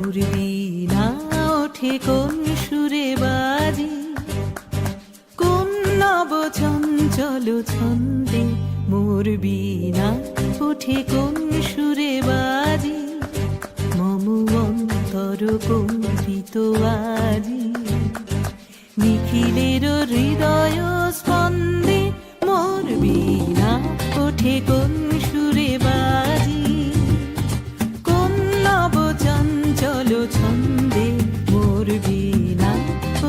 মোর বীণা ওঠে কোন সুরে বাজি, কোন নব চঞ্চল ছন্দে মোর বীণা ওঠে কোন সুরে বাজি, মম অন্তর কম্পিত আজি, নিখিলের হৃদয় স্পন্দে মোর বীণা ওঠে কোন সুরে বাজি, কোন নব চঞ্চল ছন্দে মোর বীণা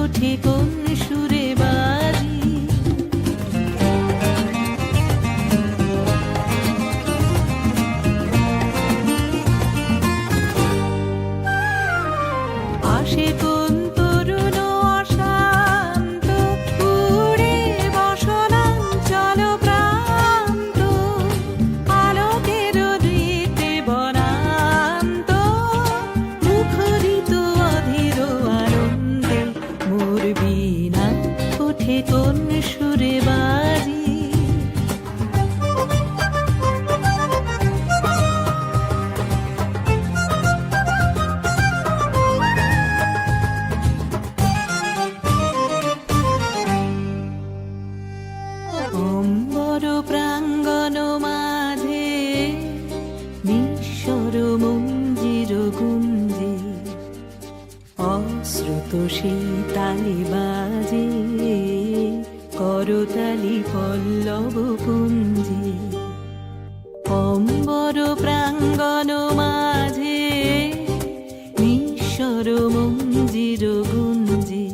ওঠে কোন সুরে বাজি। আসে কোন তরুণ অশান্ত, উড়ে বসনাঞ্চল প্রান্ত, আলোকের নৃত্যে বনান্ত, মুখরিত অধীর আনন্দে মোর বীণা ওঠে কোন সুরে বাজি। অম্বর প্রাঙ্গণ মাঝে নিঃস্বর মঞ্জির গুঞ্জে, অশ্রুত সেই তালে বাজে করতালি পল্লব কুঞ্জে। অম্বর প্রাঙ্গণ মাঝে নিঃস্বর মঞ্জির গুঞ্জে,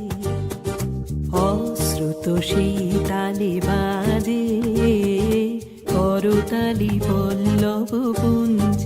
অশ্রুত সেই তালে বাজে করতালি পল্লব কুঞ্জে।